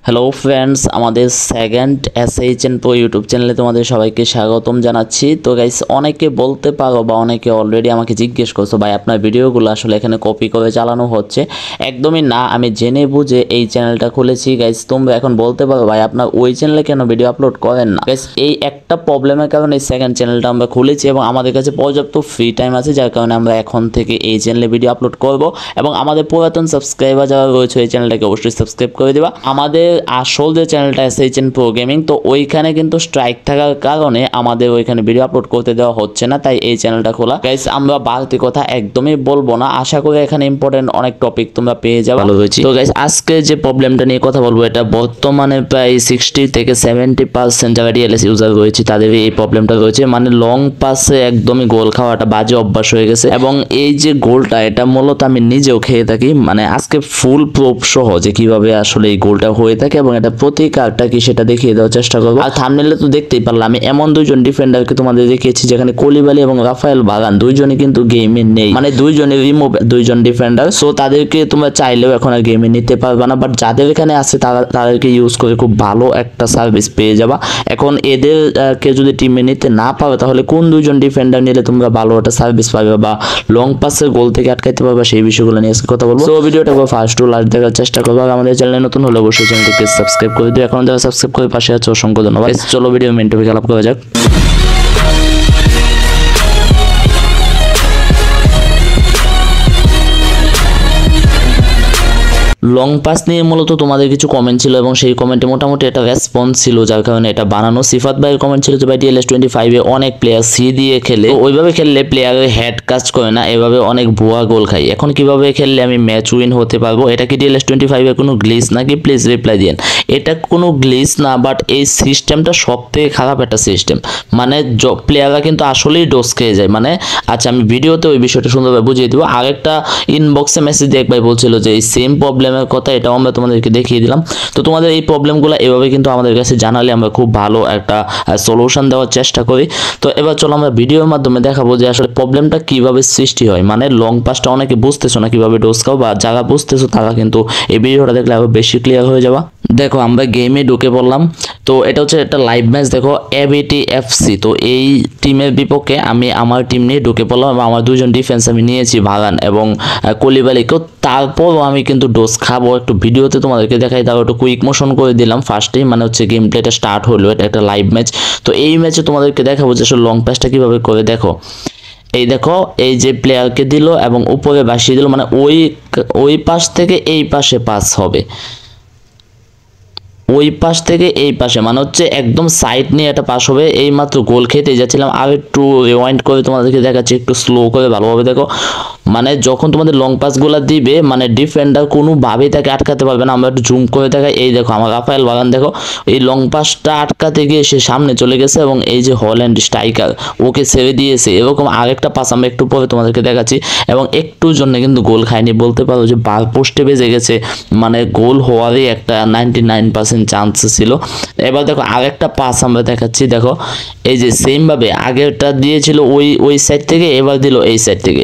Hello friends, আমাদের second SHN Pro YouTube চ্যানেলে তোমাদের সবাইকে স্বাগতম জানাচ্ছি। তো গাইস, অনেকে বলতে পারো বা অনেকে অলরেডি আমাকে জিজ্ঞেস করছো, ভাই আপনার ভিডিওগুলো আসলে এখানে কপি করে চালানো হচ্ছে। একদমই না, আমি জেনে বুঝে এই চ্যানেলটা খুলেছি। গাইস, তোমরা এখন বলতে পারো, ভাই আপনার ওই চ্যানেলে কেন ভিডিও আপলোড করেন না? গাইস, এই একটা প্রবলেমের কারণে এই সেকেন্ড চ্যানেলটা আমরা খুলেছি এবং আমাদের কাছে পর্যাপ্ত ফ্রি টাইম আছে, যার কারণে আমরা এখন থেকে এই চ্যানেলে ভিডিও আপলোড করব। এবং আমাদের পুরাতন সাবস্ক্রাইবার যারা রয়েছে এই চ্যানেলটাকে অবশ্যই সাবস্ক্রাইব করে দেবা। আমাদের আসল যে চ্যানেলটা SHN Pro গেমিং, তো ওইখানে কিন্তু স্ট্রাইক থাকার কারণে আমাদের ওইখানে ভিডিও আপলোড করতে দেওয়া হচ্ছে না, তাই এই চ্যানেলটা খোলা। গাইস, আমরা বাড়তি কথা একদমই বলবো না, আশা করি এখানে ইম্পর্টেন্ট অনেক টপিক তোমরা পেয়ে যাবে। ভালো হয়েছে। তো গাইস, আজকে যে প্রবলেমটা নিয়ে কথা বলবো, এটা বর্তমানে প্রায় 60 থেকে 70% যারা DLS ইউজার রয়েছে তাদের এই প্রবলেমটা রয়েছে। মানে লং পাসে একদমই গোল খাওয়াটা বাজে অভ্যাস হয়ে গেছে। এবং এই যে গোলটা, এটা মূলত আমি নিজেও খেয়ে থাকি। মানে আজকে ফুল প্রুফ সহ যে কিভাবে আসলে এই গোলটা হয়ে থাকে এবং এটা প্রতিকারটা কি সেটা দেখিয়ে দেওয়ার চেষ্টা করবো। আর থাম্বনেলে তো দেখতেই পারলাম, আমি এমন দুইজন ডিফেন্ডারকে তোমাদের দেখিয়েছি যেখানে কলিবালি এবং রাফায়েল বাগান দুইজনই কিন্তু গেমে নেই, মানে দুইজনে রিমুভ, দুইজন ডিফেন্ডার। সো তাদেরকে তোমরা চাইলেও এখন আর গেমে নিতে পারবে না, বাট যাদের এখানে আছে তাদেরকে ইউজ করে খুব ভালো একটা সার্ভিস পেয়ে যাবা। এখন এদেরকে যদি টিমে নিতে না পারো, তাহলে কোন দুইজন ডিফেন্ডার নিলে তোমরা ভালো একটা সার্ভিস পাবে বা লং পাসের গোল থেকে আটকাইতে পারবে, সেই বিষয়গুলো নিয়ে আজকে কথা বলবো। সো ভিডিওটা ফার্স্ট টু লাস্ট দেখার চেষ্টা করবো। আমাদের চ্যানেলে নতুন হলে অবশ্যই চ্যানেলটিকে সাবস্ক্রাইব করে দিও। এখন যারা সাবস্ক্রাইব করে পাশে আছে অসংখ্য ধন্যবাদ। চলো ভিডিও মেন টপিক আলাপ করা যাক। লং পাস নিয়ে মূলত তোমাদের কিছু কমেন্ট ছিল এবং সেই কমেন্টে মোটামুটি একটা রেসপন্স ছিল, যার কারণে এটা বানানো। সিফাত ভাইয়ের কমেন্ট ছিল যে ভাই DLS 25-এ অনেক প্লেয়ার সি দিয়ে খেলে, ওইভাবে খেললে প্লেয়ারের হেড কাজ করে না, এভাবে অনেক ভুয়া গোল খাই। এখন কিভাবে খেললে আমি ম্যাচ উইন হতে পারবো? এটা কি DLS 25-এ কোনো গ্লিচ নাকি? প্লিজ রিপ্লাই দিন। এটা কোনো গ্লিচ না, বাট এই সিস্টেমটা সব থেকে খারাপ একটা সিস্টেম। মানে প্লেয়াররা কিন্তু আসলেই ডোজ খেয়ে যায়। মানে আচ্ছা, আমি ভিডিওতে ওই বিষয়টা সুন্দরভাবে বুঝিয়ে দেবো। আরেকটা ইনবক্সে মেসেজ দিয়ে এক ভাই বলছিল যে এই সেম প্রবলেমের কথা, এটাও আমরা তোমাদেরকে দেখিয়ে দিলাম। তো তোমাদের এই প্রবলেমগুলো এভাবে কিন্তু আমাদের কাছে জানালে আমরা খুব ভালো একটা সলিউশন দেওয়ার চেষ্টা করি। তো এবার চলো আমরা ভিডিওর মাধ্যমে দেখাবো যে আসলে প্রবলেমটা কিভাবে সৃষ্টি হয়। মানে লং পাসটা অনেকে বুঝতেছো না কিভাবে ডোজ খাও, বা যারা বুঝতেছো তারা কিন্তু এই ভিডিওটা দেখলে আরো বেশি ক্লিয়ার হয়ে যাবা। দেখো, আমরা গেমে ঢুকে পড়লাম। তো এটা হচ্ছে একটা লাইভ ম্যাচ। দেখো, ABT FC। তো এই টিমের বিপক্ষে আমি আমার টিম নিয়ে ঢুকে পড়লাম এবং আমার দুইজন ডিফেন্স আমি নিয়েছি, বাগান এবং কলিবালিকেও। তারপরও আমি কিন্তু ডোজ খাবো। একটু ভিডিওতে তোমাদেরকে দেখাই, তারপর একটু কুইক মোশন করে দিলাম ফার্স্টেই, মানে হচ্ছে গেম প্লেটা স্টার্ট হলো। এটা একটা লাইভ ম্যাচ। তো এই ম্যাচে তোমাদেরকে দেখাবো যে আসলে লং পাসটা কিভাবে করে। দেখো, এই দেখো, এই যে প্লেয়ারকে দিল এবং উপরে বাসিয়ে দিল, মানে ওই পাশ থেকে এই পাশে পাস হবে, ওই পাশ থেকে এই পাশে, মানে হচ্ছে একদম সাইড নিয়ে একটা পাস হবে। এই মাত্র গোল খেতে যাচ্ছিলাম। আর একটু রিওয়াইন্ড করে তোমাদেরকে দেখাচ্ছি, একটু স্লো করে ভালোভাবে দেখো। মানে যখন তোমাদের লং পাসগুলো দিবে, মানে ডিফেন্ডার কোনোভাবেই তাকে আটকাতে পারবে না। আমরা একটু জুম করে দেখাই। এই দেখো, আমার রাফায়েল বাগান দেখো, এই লং পাসটা আটকাতে গিয়ে সে সামনে চলে গেছে এবং এই যে হল্যান্ড স্ট্রাইকার ওকে ছেড়ে দিয়েছে। এরকম আরেকটা পাস আমরা একটু পরে তোমাদেরকে দেখাচ্ছি এবং একটুর জন্য কিন্তু গোল খায়নি, বলতে পারো যে বার পোস্টে বেজে গেছে। মানে গোল হওয়ারই একটা 99% চান্স ছিল। এবার দেখো, আরেকটা পাস আমরা দেখাচ্ছি। দেখো, এই যে সেম ভাবে আগেরটা দিয়েছিল ওই সাইড থেকে, এবার দিল এই সাইড থেকে।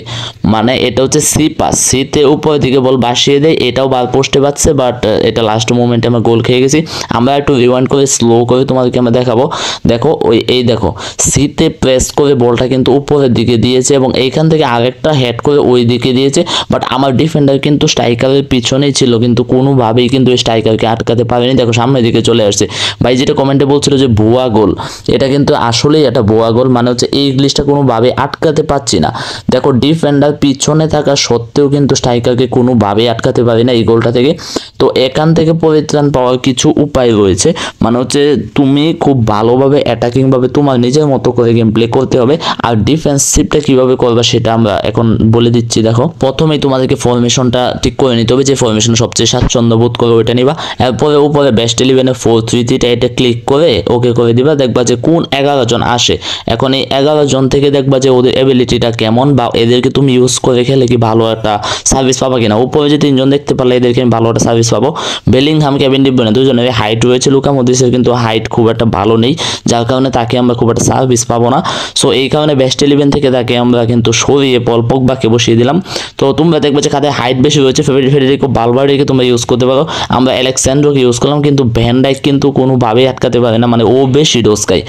মানে এটা হচ্ছে সি পাস, সিতে উপরের দিকে বল বাসিয়ে দেয়। এটাও বার পোস্টে বাজছে, বাট এটা লাস্ট মোমেন্টে আমরা গোল খেয়ে গেছি। আমরা একটু রিওয়াইন্ড করে স্লো করে তোমাদেরকে আমরা দেখাবো। দেখো, এই দেখো, সিতে প্রেস করে বলটা কিন্তু উপরের দিকে দিয়েছে এবং এইখান থেকে আরেকটা হেড করে ওই দিকে দিয়েছে। বাট আমার ডিফেন্ডার কিন্তু স্ট্রাইকারের পিছনেই ছিল, কিন্তু কোনোভাবেই কিন্তু এই স্ট্রাইকারকে আটকাতে পারেনি। দেখো, সামনের দিকে চলে আসছে। ভাই যেটা কমেন্টে বলছিল যে ভুয়া গোল, এটা কিন্তু আসলেই একটা ভুয়া গোল। মানে হচ্ছে এই গ্লিচটা কোনোভাবে আটকাতে পারছি না। দেখো, ডিফেন্ডার পিছনে থাকা সত্ত্বেও কিন্তু স্ট্রাইকারকে কোনোভাবে আটকাতে পারি না এই গোলটা থেকে। তো এখান থেকে পরিত্রাণ পাওয়ার কিছু উপায় রয়েছে। মানে হচ্ছে তুমি খুব ভালোভাবে অ্যাটাকিংভাবে তোমার নিজের মতো করে গেম প্লে করতে হবে। আর ডিফেন্সিভটা কিভাবে করবে সেটা আমরা এখন বলে দিচ্ছি। দেখো, প্রথমেই তোমাদেরকে ফরমেশনটা ঠিক করে নিতে হবে, যে ফরমেশন সবচেয়ে স্বাচ্ছন্দ্য বোধ করে ওইটা নিবা। এরপরে উপরে বেস্ট 11-এ 4-3-3 এটা ক্লিক করে ওকে করে দিবা। দেখবা যে কোন 11 জন আসে। এখন এই 11 জন থেকে দেখবা যে ওদের এবিলিটিটা কেমন, বা এদেরকে তুমি ইউজ করে করে খেলে কি ভালো একটা সার্ভিস পাবো কিনা। উপরে যে 3 জন দেখতে পারলে এদেরকে আমি ভালো একটা সার্ভিস পাবো। বেলিংহাম, কেভিন ডি ব্রুইনে দুজনের হাইট রয়েছে, লুকা মডরিচের কিন্তু হাইট খুব একটা ভালো নেই, যার কারণে তাকে আমরা খুব একটা সার্ভিস পাবো না। সো এই কারণে বেস্ট 11 থেকে তাকে আমরা কিন্তু সরিয়ে পল পগবাকে বসিয়ে দিলাম। তো তোমরা দেখবে যে কাদের হাইট বেশি রয়েছে, ফেডেরিকো বালভার্ডেকে তোমরা ইউজ করতে পারো। আমরা আলেক্সান্দ্রোকে ইউজ করলাম, কিন্তু ভ্যান ডাইক কিন্তু কোনোভাবেই আটকাতে পারে না, মানে ও বেশি ডোজ খায়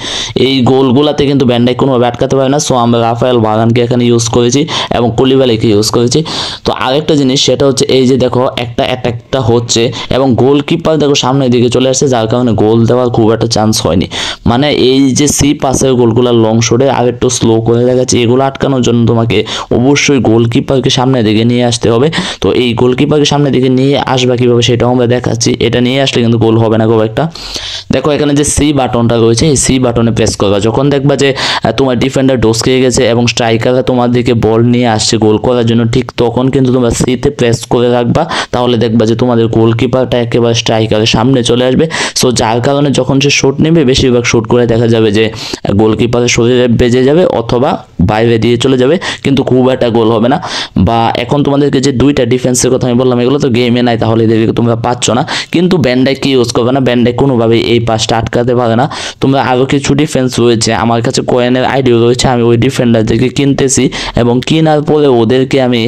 এই গোলগুলাতে, কিন্তু ভ্যান ডাইক কোনোভাবে আটকাতে পারে না। সো আমরা রাফায়েল ভারানকে এখানে ইউজ করেছি এবং কুলিবালিকে ইউজ করেছি। তো আরেকটা জিনিস সেটা হচ্ছে এই যে দেখো একটা অ্যাটাকটা হচ্ছে এবং গোলকিপার দেখো সামনের দিকে চলে আসছে, যার কারণে গোল দেওয়ার খুব একটা চান্স হয়নি। মানে এই যে সি পাসের গোলগুলো লং শটে আর একটু স্লো করে দেখাচ্ছে, এগুলো আটকানোর জন্য তোমাকে অবশ্যই গোলকিপারকে সামনের দিকে নিয়ে আসতে হবে। তো এই গোলকিপারকে সামনের দিকে নিয়ে আসবা কীভাবে সেটাও আমরা দেখাচ্ছি। এটা নিয়ে আসলে কিন্তু গোল হবে না খুব একটা। দেখো এখানে যে সি বাটনটা রয়েছে, এই সি বাটনে প্রেস করবা। যখন দেখবা যে তোমার ডিফেন্ডার ডোজ খেয়ে গেছে এবং স্ট্রাইকাররা তোমার দিকে বল নিয়ে আসছে গোল করার জন্য, ঠিক তখন কিন্তু তোমরা সিতে প্রেস করে রাখবা। তাহলে দেখবা যে তোমাদের গোলকিপারটা একেবারে স্ট্রাইকারের সামনে চলে আসবে। সো যার কারণে যখন সে শট নেবে, বেশিরভাগ শট করে দেখা যাবে যে গোলকিপারের শরীরে বেজে যাবে অথবা বাইরে দিয়ে চলে যাবে, কিন্তু খুব একটা গোল হবে না। বা এখন তোমাদেরকে যে দুইটা ডিফেন্সের কথা আমি বললাম, এগুলো তো গেমে নাই, তাহলে এদেরকে তোমরা পাচ্ছ না। কিন্তু ব্যান্ডাই কি ইউজ করবে না, ব্যান্ডাই কোনোভাবে এই পাসটা আটকাতে পারে না। তোমরা আরও কিছু ডিফেন্স রয়েছে, আমার কাছে কয়েনের আইডিয়া রয়েছে, আমি ওই ডিফেন্ডারদেরকে কিনতেছি এবং কেনার পরে ওদেরকে আমি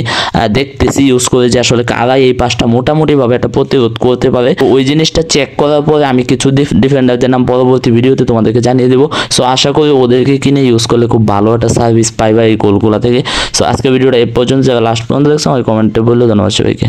দেখতেছি ইউজ করে যে আসলে কারা এই পাসটা মোটামুটিভাবে একটা প্রতিরোধ করতে পারে। ওই জিনিসটা চেক করার পরে আমি কিছু ডিফেন্ডারদের নাম পরবর্তী ভিডিওতে তোমাদেরকে জানিয়ে দেবো। সো আশা করি ওদেরকে কিনে ইউজ করলে খুব ভালো একটা সার্ভিস পাইবা এই গোলগুলা থেকে। সো আজকে ভিডিওটা এই পর্যন্ত, যারা লাস্ট পর্যন্ত দেখছো আমাকে কমেন্টে বললে ধন্যবাদ সবাইকে।